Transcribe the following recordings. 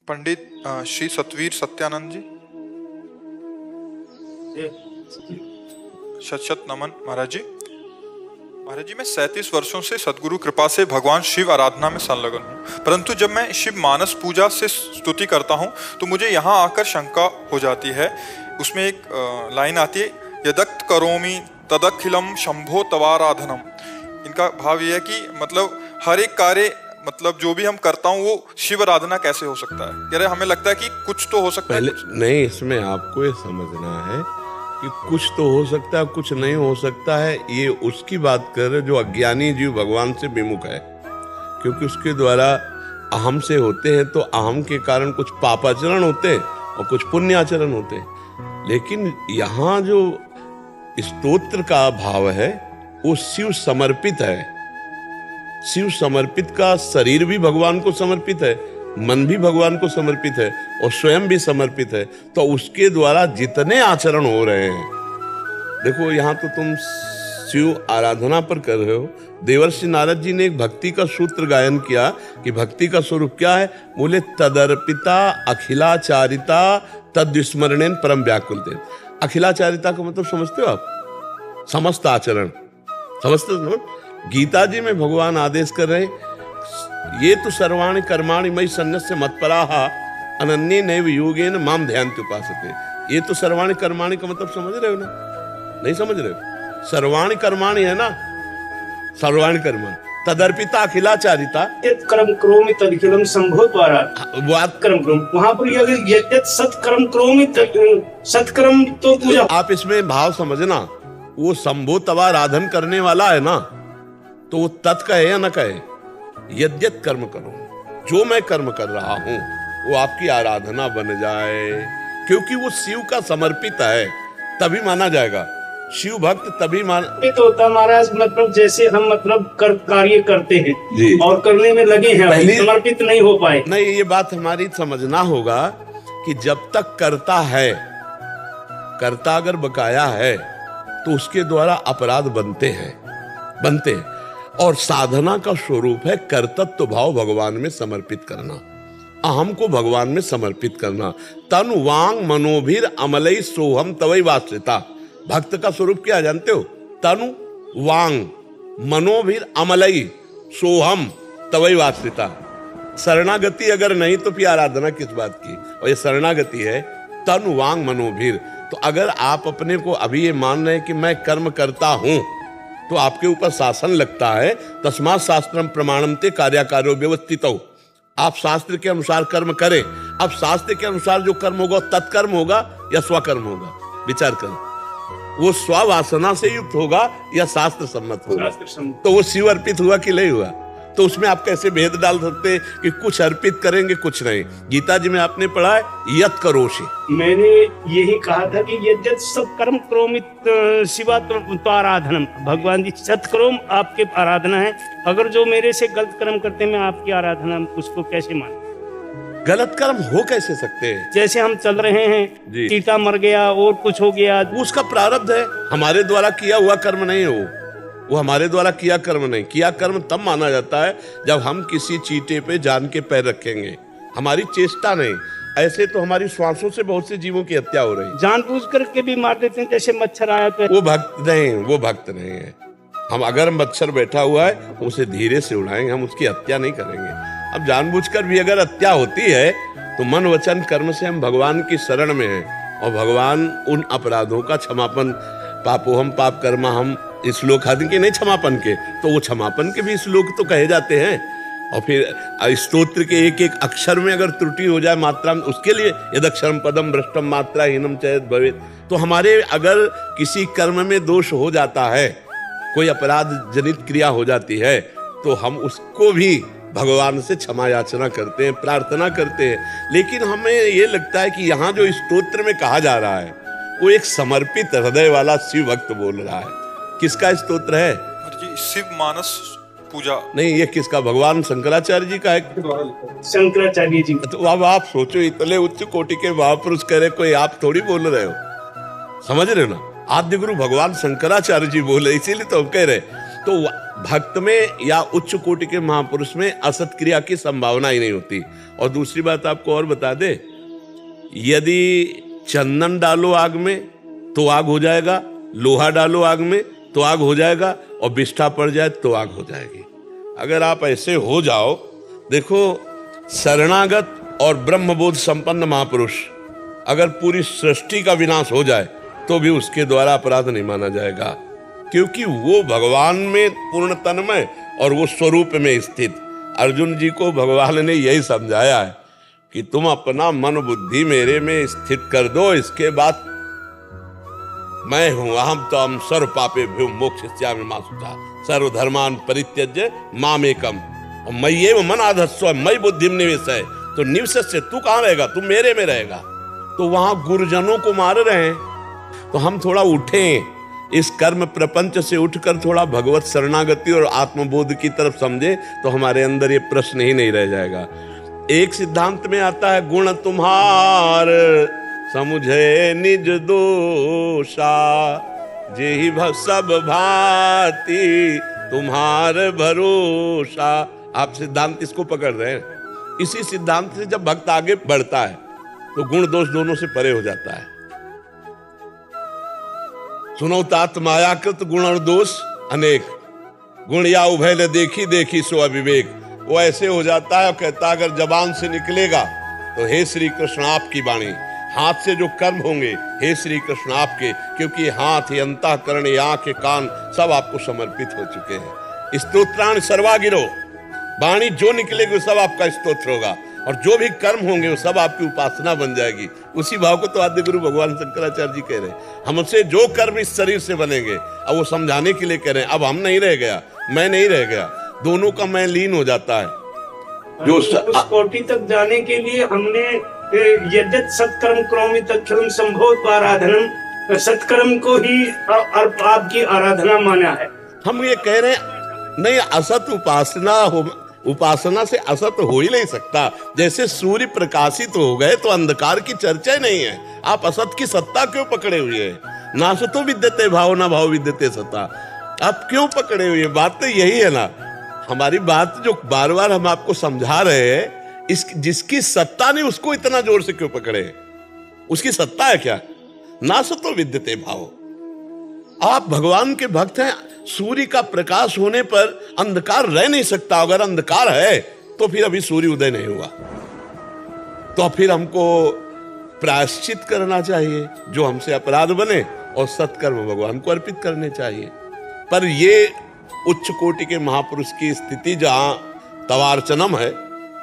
पंडित श्री सतवीर सत्यानंद जी। शत शत नमन महाराज जी। महाराज जी, मैं 37 वर्षों से सदगुरु कृपा से भगवान शिव आराधना में संलग्न हूँ, परंतु जब मैं शिव मानस पूजा से स्तुति करता हूँ तो मुझे यहाँ आकर शंका हो जाती है। उसमें एक लाइन आती है, यदक्त करोमि तदखिलम शंभो तवाराधनम। इनका भाव ये है कि मतलब हर एक कार्य, मतलब जो भी हम करता हूँ वो शिव आराधना कैसे हो सकता है। कह रहे हमें लगता है कि कुछ तो हो सकता है, नहीं, इसमें आपको ये समझना है कि कुछ तो हो सकता है, कुछ नहीं हो सकता है। ये उसकी बात कर रहे जो अज्ञानी जीव भगवान से विमुख है, क्योंकि उसके द्वारा अहम से होते हैं, तो अहम के कारण कुछ पापाचरण होते हैं और कुछ पुण्याचरण होते हैं। लेकिन यहाँ जो स्तोत्र का भाव है वो शिव समर्पित है। शिव समर्पित का शरीर भी भगवान को समर्पित है, मन भी भगवान को समर्पित है और स्वयं भी समर्पित है। तो उसके द्वारा जितने आचरण हो रहे हैं, देखो यहाँ तो तुम शिव आराधना पर कर रहे हो। देवर्षि नारद जी ने एक भक्ति का सूत्र गायन किया कि भक्ति का स्वरूप क्या है। बोले तदर्पिता अखिलाचारिता तद्विस्मरणेन परम व्याकुलते। अखिलाचारिता का मतलब समझते हो आप? समस्त आचरण, समझते हो? गीता जी में भगवान आदेश कर रहे हैं, ये तो सर्वाणि कर्माणि मयि सन्न्यस्य मत्पराः अनन्ये नैव योगेन माम ध्यायन्ति उपासते। ये तो सर्वाणि कर्माणि का मतलब समझ रहे हो ना? नहीं समझ रहे हो? सर्वाणि कर्माणि है ना, सर्वाणि कर्माणि तदर्पिता अखिलाचारिता कर्म करोमि तदखिलम शंभो द्वारा बात कर्म करोमि। वहां पर अगर यद्यत सत्कर्म करोमि सत्कर्म तो पूजा। आप इसमें भाव समझना, वो शंभो तवाराधन करने वाला है ना, तो वो तत् कहे या न कहे, यद्यत कर्म करो, जो मैं कर्म कर रहा हूं वो आपकी आराधना बन जाए, क्योंकि वो शिव का समर्पित है, तभी माना जाएगा। शिव भक्त तभी तो होता महाराज, मतलब जैसे हम मतलब कार्य करते हैं जी, और करने में लगे हैं, समर्पित नहीं हो पाए। नहीं, ये बात हमारी समझना होगा कि जब तक करता है, करता अगर बकाया है तो उसके द्वारा अपराध बनते हैं। और साधना का स्वरूप है कर्तृत्व भाव भगवान में समर्पित करना, अहम को भगवान में समर्पित करना। तन वांग मनोभिर अमलई सोहम तवै वास्यता। भक्त का स्वरूप क्या जानते हो? तनु वांग मनोभिर अमलई सोहम तवै वास्यता। शरणागति अगर नहीं तो फिर आराधना किस बात की? और ये शरणागति है, तनु वांग मनोभिर। तो अगर आप अपने को अभी ये मान रहे हैं कि मैं कर्म करता हूं, तो आपके ऊपर शासन लगता है। तस्मात् शास्त्रम प्रमाणम ते कार्याकार्यो व्यवस्थितौ। आप शास्त्र के अनुसार कर्म करें। अब शास्त्र के अनुसार जो कर्म होगा तत्कर्म होगा या स्वकर्म होगा? विचार करें, वो स्ववासना से युक्त होगा या शास्त्र सम्मत होगा? तो वो शिव अर्पित हुआ कि नहीं हुआ? तो उसमें आप कैसे भेद डाल सकते हैं कि कुछ अर्पित करेंगे कुछ नहीं? गीता जी में आपने पढ़ा है, यत करोषि। मैंने यही कहा था कि यद्यत सत्कर्म करोमि शिवा तो आराधनम। भगवान जी सत्कर्म आपके आराधना है, अगर जो मेरे से गलत कर्म करते मैं आपकी आराधना उसको कैसे मान? गलत कर्म हो कैसे सकते हैं? जैसे हम चल रहे हैं, चीता मर गया और कुछ हो गया, उसका प्रारब्ध है। हमारे द्वारा किया हुआ कर्म नहीं हो, वो हमारे द्वारा किया कर्म नहीं। किया कर्म तब माना जाता है जब हम किसी चीटे पे जान के पैर रखेंगे, हमारी चेष्टा नहीं। ऐसे तो हमारी श्वासों से बहुत से जीवों की हत्या हो रही है, जानबूझ करके भी मार देते हैं। जैसे मच्छर आया तो वो भक्त नहीं है। हम अगर मच्छर बैठा हुआ है तो उसे धीरे से उड़ाएंगे, हम उसकी हत्या नहीं करेंगे। अब जानबूझकर भी अगर हत्या होती है तो मन वचन कर्म से हम भगवान की शरण में हैं, और भगवान उन अपराधों का क्षमापन, पापोहम पाप कर्मा हम श्लोक आदि के नहीं क्षमापन के, तो वो क्षमापन के भी श्लोक तो कहे जाते हैं। और फिर स्तोत्र के एक एक अक्षर में अगर त्रुटि हो जाए मात्रा में, उसके लिए यदक्षरम पदम भ्रष्टम मात्रा हीनम चेत भवेत्। तो हमारे अगर किसी कर्म में दोष हो जाता है, कोई अपराध जनित क्रिया हो जाती है, तो हम उसको भी भगवान से क्षमा याचना करते हैं, प्रार्थना करते हैं। लेकिन हमें ये लगता है कि यहाँ जो स्तोत्र में कहा जा रहा है वो एक समर्पित हृदय वाला शिव भक्त बोल रहा है। किसका स्तोत्र है? जी शिव मानस पूजा। नहीं, ये किसका? भगवान शंकराचार्य जी का है। शंकराचार्य जी। तो अब आप सोचो, इतने उच्च कोटि के महापुरुष करे, कोई आप थोड़ी बोल रहे हो, समझ रहे हो ना? आद्य गुरु भगवान शंकराचार्य जी बोले, इसीलिए तो हम कह रहे तो भक्त में या उच्च कोटि के महापुरुष में असत क्रिया की संभावना ही नहीं होती। और दूसरी बात आपको और बता दे, यदि चंदन डालो आग में तो आग हो जाएगा, लोहा डालो आग में तो आग हो जाएगा, और बिष्ठा पड़ जाए तो आग हो जाएगी। अगर आप ऐसे हो जाओ, देखो शरणागत और ब्रह्मबोध संपन्न महापुरुष, अगर पूरी सृष्टि का विनाश हो जाए तो भी उसके द्वारा अपराध नहीं माना जाएगा, क्योंकि वो भगवान में पूर्ण तन्मय और वो स्वरूप में स्थित। अर्जुन जी को भगवान ने यही समझाया है कि तुम अपना मन बुद्धि मेरे में स्थित कर दो, इसके बाद मैं हूं अहम तो हम सर्व पापे भ्यो मोक्षयिष्यामि मा शुचः सर्वधर्मान् परित्यज्य मामेकम और मय्येव मनाधत्स्व मयि बुद्धिं निवेशय। तो निवसस्य, तू कहाँ रहेगा, तू मेरे में रहेगा। तो वहां गुरुजनों को मार रहे हैं, तो हम थोड़ा उठें, इस कर्म प्रपंच से उठकर थोड़ा भगवत शरणागति और आत्मबोध की तरफ समझे, तो हमारे अंदर ये प्रश्न ही नहीं रह जाएगा। एक सिद्धांत में आता है, गुण तुम्हार समुझे निज दोषा, जेहि सब भांति तुम्हार भरोसा। आप सिद्धांत इसको पकड़ रहे हैं। इसी सिद्धांत से जब भक्त आगे बढ़ता है तो गुण दोष दोनों से परे हो जाता है। सुनो तात मायाकृत गुण और दोष अनेक, गुण या उभय न देखी देखी सो अविवेक। वो ऐसे हो जाता है और कहता है अगर जबान से निकलेगा तो हे श्री कृष्ण आपकी वाणी, हाथ से जो कर्म होंगे हे श्री कृष्ण आपके, क्योंकि हाथ ये अंतःकरण ये आंख ये कान सब आपको समर्पित हो चुके हैं। स्तोत्राण सर्वा गिरो, वाणी जो निकलेगी सब आपका स्तोत्र होगा, और जो भी कर्म होंगे वो सब आपकी उपासना बन जाएगी। उसी भाव को तो आद्य गुरु भगवान शंकराचार्य जी कह रहे हैं, हमसे जो कर्म इस शरीर से बनेंगे। अब वो समझाने के लिए कह रहे हैं, अब हम नहीं रह गया, मैं नहीं रह गया, दोनों का मैं लीन हो जाता है। जो उस कोटि तक जाने के लिए हमने यद्यत सत्कर्म करोमि तत्फलं संभोत आराधनम, सत्कर्म को ही आपकी आराधना माना है। हम ये कह रहे हैं नहीं, असत उपासना से असत हो ही नहीं सकता। जैसे सूर्य प्रकाशित हो गए तो अंधकार की चर्चा ही नहीं है। आप असत की सत्ता क्यों पकड़े हुए हैं? ना सतो विद्यते भाव ना भाव विद्यते सत्ता, आप क्यों पकड़े हुए हैं? बात तो यही है ना। हमारी बात जो बार बार हम आपको समझा रहे हैं, इस जिसकी सत्ता नहीं उसको इतना जोर से क्यों पकड़े? उसकी सत्ता है क्या? ना सतो विद्यते भाव। आप भगवान के भक्त हैं, सूर्य का प्रकाश होने पर अंधकार रह नहीं सकता। अगर अंधकार है तो फिर अभी सूर्य उदय नहीं हुआ, तो फिर हमको प्रायश्चित करना चाहिए, जो हमसे अपराध बने, और सत्कर्म भगवान को अर्पित करने चाहिए। पर ये उच्च कोटि के महापुरुष की स्थिति जहां तवार्चनम है,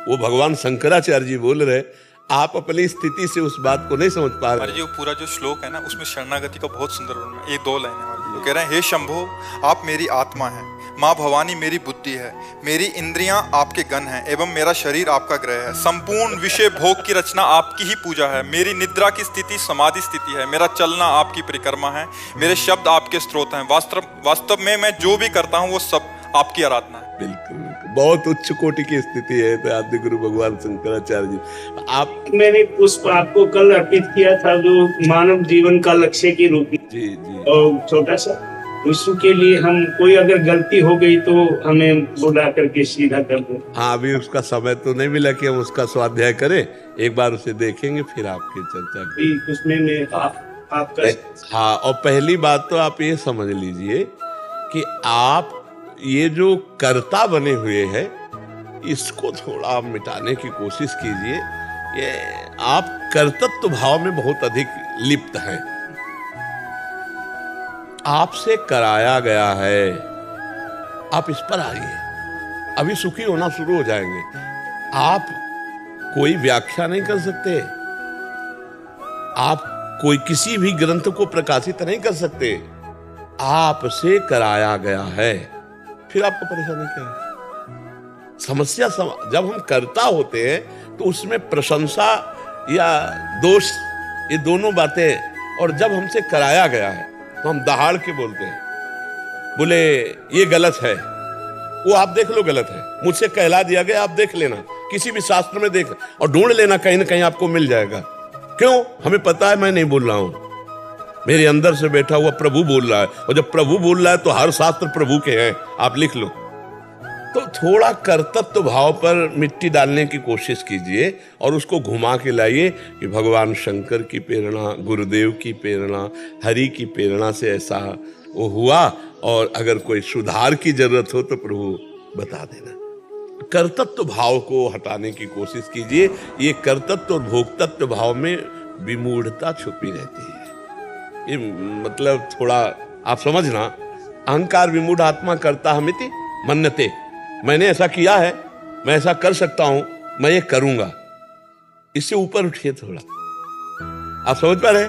वो भगवान शंकराचार्य जी बोल रहे, आप अपनी स्थिति से उस बात को नहीं समझ पा रहे। जी वो पूरा जो श्लोक है ना, उसमें शरणागति का बहुत सुंदर वर्णन है। एक दो लाइनें वाली, वो कह रहे हैं, हे शंभो आप मेरी आत्मा हैं, माँ भवानी मेरी बुद्धि है, मेरी इंद्रियां आपके गण हैं, एवं मेरा शरीर आपका ग्रह है। संपूर्ण विषय भोग की रचना आपकी ही पूजा है। मेरी निद्रा की स्थिति समाधि स्थिति है। मेरा चलना आपकी परिक्रमा है। मेरे शब्द आपके स्त्रोत हैं। वास्तव में मैं जो भी करता हूँ वो सब आपकी आराधना है। बिल्कुल, बहुत उच्च कोटि की स्थिति है तो आद्य गुरु भगवान शंकराचार्य जी। आप मैंने पुष्प आपको कल अर्पित किया था, जो मानव जीवन का लक्ष्य के रूप में। जी जी, और छोटा सा विश्व के लिए हम कोई अगर गलती हो गई तो हमें बुला करके सीधा कर दो। हाँ, अभी उसका समय तो नहीं मिला कि हम उसका स्वाध्याय करें। एक बार उसे देखेंगे फिर आपकी चर्चा करें। उसमें मैं आपका हाँ, और पहली बात तो आप ये समझ लीजिए कि आप ये जो कर्ता बने हुए हैं, इसको थोड़ा आप मिटाने की कोशिश कीजिए। ये आप कर्तृत्व भाव में बहुत अधिक लिप्त हैं। आपसे कराया गया है, आप इस पर आइए, अभी सुखी होना शुरू हो जाएंगे। आप कोई व्याख्या नहीं कर सकते, आप कोई किसी भी ग्रंथ को प्रकाशित नहीं कर सकते। आपसे कराया गया है, फिर आपको परेशानी क्या है? समस्या जब हम कर्ता होते हैं तो उसमें प्रशंसा या दोष, ये दोनों बातें, और जब हमसे कराया गया है तो हम दहाड़ के बोलते हैं, बोले ये गलत है, वो आप देख लो गलत है, मुझसे कहला दिया गया, आप देख लेना, किसी भी शास्त्र में देख और ढूंढ लेना, कहीं ना कहीं आपको मिल जाएगा। क्यों? हमें पता है मैं नहीं बोल रहा हूं, मेरे अंदर से बैठा हुआ प्रभु बोल रहा है, और जब प्रभु बोल रहा है तो हर शास्त्र प्रभु के हैं, आप लिख लो। तो थोड़ा कर्तव्य भाव पर मिट्टी डालने की कोशिश कीजिए और उसको घुमा के लाइए कि भगवान शंकर की प्रेरणा, गुरुदेव की प्रेरणा, हरि की प्रेरणा से ऐसा वो हुआ, और अगर कोई सुधार की जरूरत हो तो प्रभु बता देना। कर्तव्य भाव को हटाने की कोशिश कीजिए। ये कर्तव्य और भोक्तत्व भाव में विमूढ़ता छुपी रहती है। ये मतलब थोड़ा आप समझना, अहंकार विमूढ़ आत्मा करता हमिति मन्यते, मैंने ऐसा किया है, मैं ऐसा कर सकता हूं, मैं ये करूंगा, इससे ऊपर उठिए थोड़ा। आप समझ पा रहे हैं?